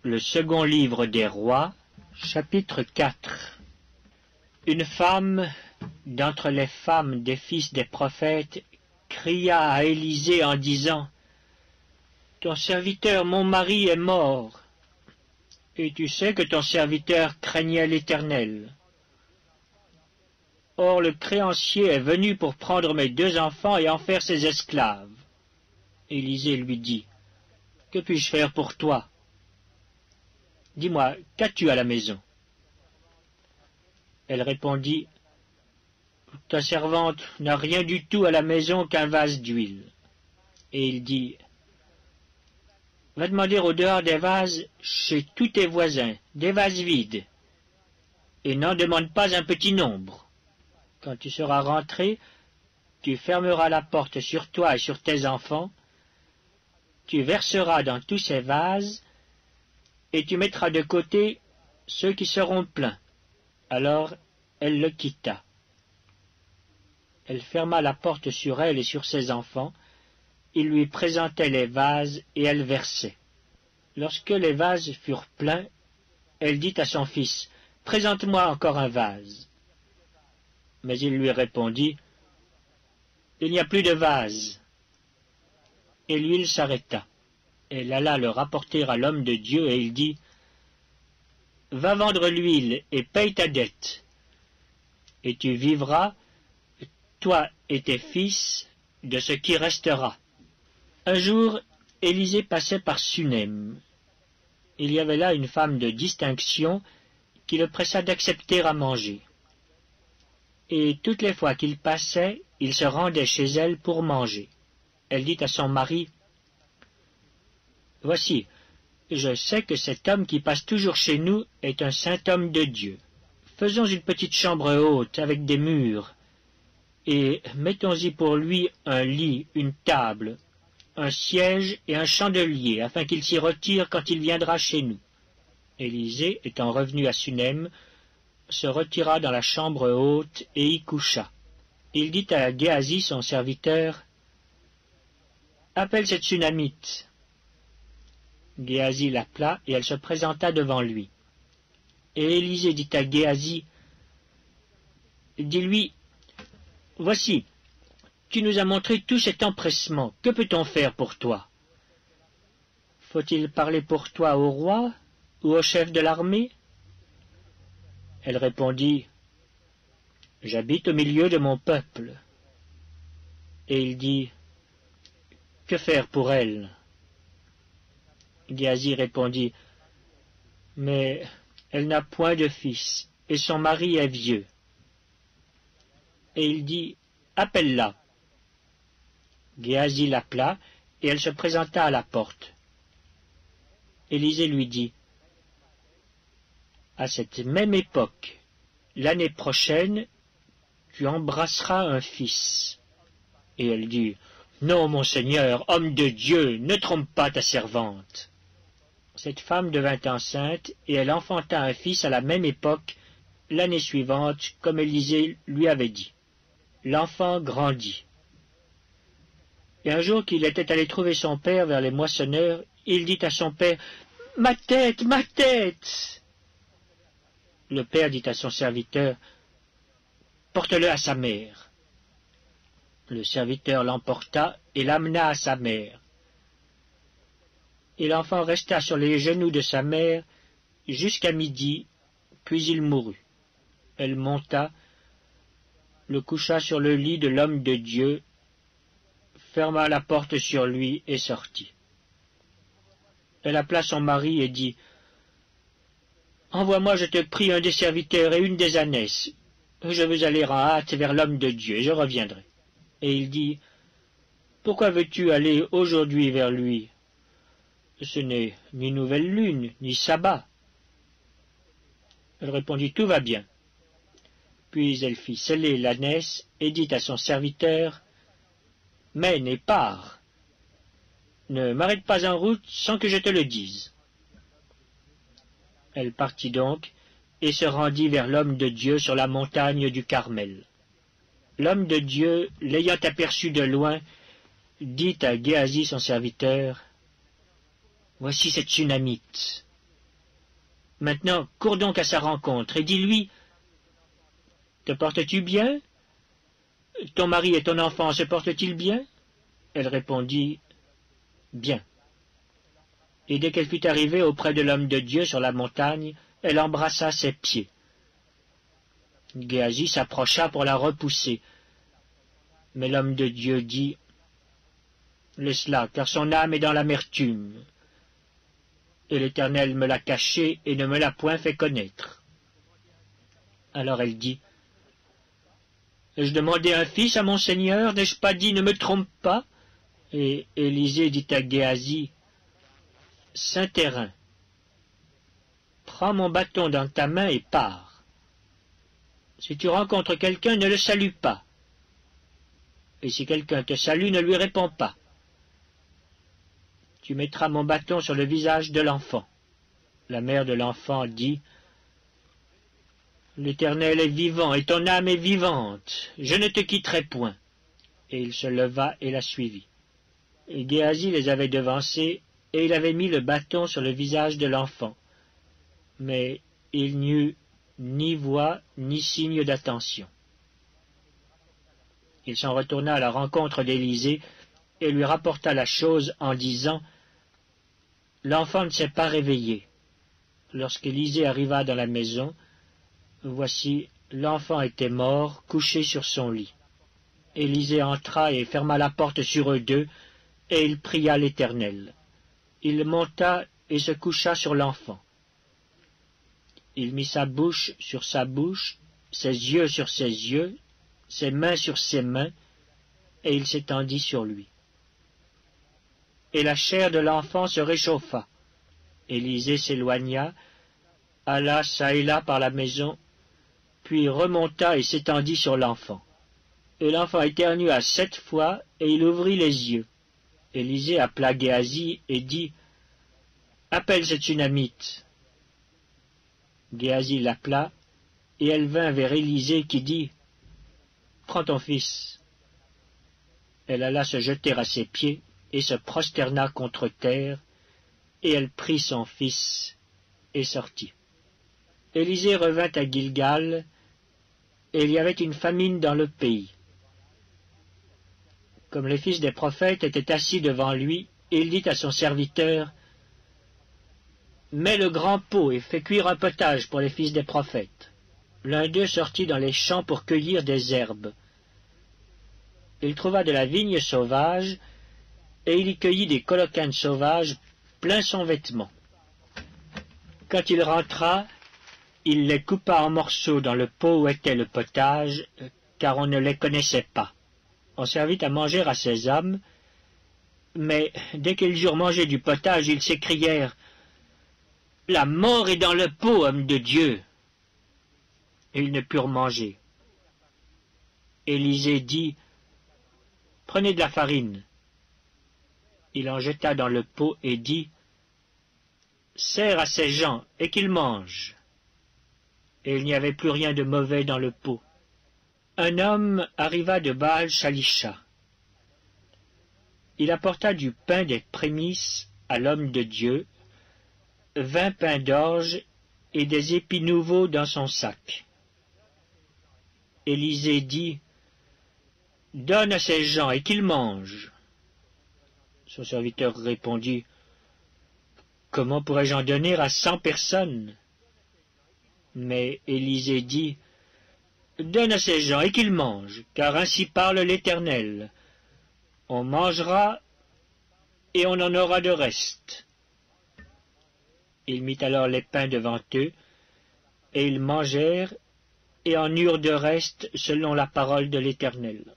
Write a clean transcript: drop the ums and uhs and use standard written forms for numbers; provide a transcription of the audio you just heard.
Le second livre des rois, chapitre 4. Une femme d'entre les femmes des fils des prophètes cria à Élisée en disant: Ton serviteur, mon mari, est mort, et tu sais que ton serviteur craignait l'Éternel. Or le créancier est venu pour prendre mes 2 enfants et en faire ses esclaves. Élisée lui dit: Que puis-je faire pour toi? Dis-moi, qu'as-tu à la maison? Elle répondit: Ta servante n'a rien du tout à la maison qu'un vase d'huile. Et il dit: Va demander au dehors des vases chez tous tes voisins, des vases vides, et n'en demande pas un petit nombre. Quand tu seras rentré, tu fermeras la porte sur toi et sur tes enfants, tu verseras dans tous ces vases, et tu mettras de côté ceux qui seront pleins. Alors elle le quitta. Elle ferma la porte sur elle et sur ses enfants. Il lui présentait les vases et elle versait. Lorsque les vases furent pleins, elle dit à son fils: Présente-moi encore un vase. Mais il lui répondit: Il n'y a plus de vase. Et l'huile s'arrêta. Elle alla le rapporter à l'homme de Dieu et il dit: Va vendre l'huile et paye ta dette, et tu vivras, toi et tes fils, de ce qui restera. Un jour, Élisée passait par Sunem. Il y avait là une femme de distinction qui le pressa d'accepter à manger. Et toutes les fois qu'il passait, il se rendait chez elle pour manger. Elle dit à son mari: Voici, je sais que cet homme qui passe toujours chez nous est un saint homme de Dieu. Faisons une petite chambre haute avec des murs, et mettons-y pour lui un lit, une table, un siège et un chandelier, afin qu'il s'y retire quand il viendra chez nous. Élisée, étant revenu à Sunem, se retira dans la chambre haute et y coucha. Il dit à Géasi, son serviteur: Appelle cette Sunamite. Géasi l'appela, et elle se présenta devant lui. Et Élisée dit à Géasi: Dis-lui, voici, tu nous as montré tout cet empressement, que peut-on faire pour toi? Faut-il parler pour toi au roi ou au chef de l'armée? Elle répondit: J'habite au milieu de mon peuple. Et il dit: Que faire pour elle? Géasi répondit: Mais elle n'a point de fils, et son mari est vieux. Et il dit: Appelle-la. Géasi l'appela, et elle se présenta à la porte. Élisée lui dit: À cette même époque, l'année prochaine, tu embrasseras un fils. Et elle dit: Non, mon Seigneur, homme de Dieu, ne trompe pas ta servante. Cette femme devint enceinte, et elle enfanta un fils à la même époque, l'année suivante, comme Élisée lui avait dit. L'enfant grandit. Et un jour qu'il était allé trouver son père vers les moissonneurs, il dit à son père: Ma tête, ma tête! Le père dit à son serviteur: Porte-le à sa mère. Le serviteur l'emporta et l'amena à sa mère. Et l'enfant resta sur les genoux de sa mère jusqu'à midi, puis il mourut. Elle monta, le coucha sur le lit de l'homme de Dieu, ferma la porte sur lui et sortit. Elle appela son mari et dit: Envoie-moi, je te prie, un des serviteurs et une des ânesses. Je veux aller en hâte vers l'homme de Dieu, et je reviendrai. Et il dit: Pourquoi veux-tu aller aujourd'hui vers lui? Ce n'est ni nouvelle lune, ni sabbat. Elle répondit: Tout va bien. Puis elle fit sceller l'ânesse et dit à son serviteur: Mène et pars. Ne m'arrête pas en route sans que je te le dise. Elle partit donc et se rendit vers l'homme de Dieu sur la montagne du Carmel. L'homme de Dieu, l'ayant aperçu de loin, dit à Géasi son serviteur: Voici cette Sunamite. Maintenant, cours donc à sa rencontre et dis-lui, « Te portes-tu bien? Ton mari et ton enfant se portent-ils bien ?» Elle répondit, « Bien. » Et dès qu'elle fut arrivée auprès de l'homme de Dieu sur la montagne, elle embrassa ses pieds. Géasi s'approcha pour la repousser. Mais l'homme de Dieu dit, « Laisse-la, car son âme est dans l'amertume. Et l'Éternel me l'a cachée et ne me l'a point fait connaître. » Alors elle dit, « Ai-je demandé un fils à mon Seigneur? N'ai-je pas dit, ne me trompe pas? » Et Élisée dit à Géasi, « Saint-Terrain, prends mon bâton dans ta main et pars. Si tu rencontres quelqu'un, ne le salue pas. Et si quelqu'un te salue, ne lui réponds pas. Tu mettras mon bâton sur le visage de l'enfant. » La mère de l'enfant dit, « L'Éternel est vivant et ton âme est vivante. Je ne te quitterai point. » Et il se leva et la suivit. Et Géasi les avait devancés, et il avait mis le bâton sur le visage de l'enfant. Mais il n'y eut ni voix ni signe d'attention. Il s'en retourna à la rencontre d'Élisée et lui rapporta la chose en disant, « L'enfant ne s'est pas réveillé. » Lorsqu'Élisée arriva dans la maison, voici, l'enfant était mort, couché sur son lit. Élisée entra et ferma la porte sur eux deux, et il pria l'Éternel. Il monta et se coucha sur l'enfant. Il mit sa bouche sur sa bouche, ses yeux sur ses yeux, ses mains sur ses mains, et il s'étendit sur lui. Et la chair de l'enfant se réchauffa. Élisée s'éloigna, alla çà et là par la maison, puis remonta et s'étendit sur l'enfant. Et l'enfant éternua 7 fois, et il ouvrit les yeux. Élisée appela Géasi et dit, « Appelle cette Sunamite. » Géasi l'appela, et elle vint vers Élisée qui dit, « Prends ton fils. » Elle alla se jeter à ses pieds et se prosterna contre terre, et elle prit son fils et sortit. Élisée revint à Gilgal, et il y avait une famine dans le pays. Comme les fils des prophètes étaient assis devant lui, il dit à son serviteur, « Mets le grand pot et fais cuire un potage pour les fils des prophètes. » L'un d'eux sortit dans les champs pour cueillir des herbes. Il trouva de la vigne sauvage, et il y cueillit des colocanes sauvages plein son vêtement. Quand il rentra, il les coupa en morceaux dans le pot où était le potage, car on ne les connaissait pas. On servit à manger à ces hommes, mais dès qu'ils eurent mangé du potage, ils s'écrièrent, « La mort est dans le pot, homme de Dieu !» Et ils ne purent manger. Élisée dit, « Prenez de la farine. » Il en jeta dans le pot et dit, « Sers à ces gens et qu'ils mangent. » Et il n'y avait plus rien de mauvais dans le pot. Un homme arriva de Baal-Shalisha. Il apporta du pain des prémices à l'homme de Dieu, 20 pains d'orge et des épis nouveaux dans son sac. Élisée dit, « Donne à ces gens et qu'ils mangent. » Son serviteur répondit, « Comment pourrais-je en donner à 100 personnes? » Mais Élisée dit, « Donne à ces gens et qu'ils mangent, car ainsi parle l'Éternel. On mangera et on en aura de reste. » Il mit alors les pains devant eux, et ils mangèrent et en eurent de reste selon la parole de l'Éternel.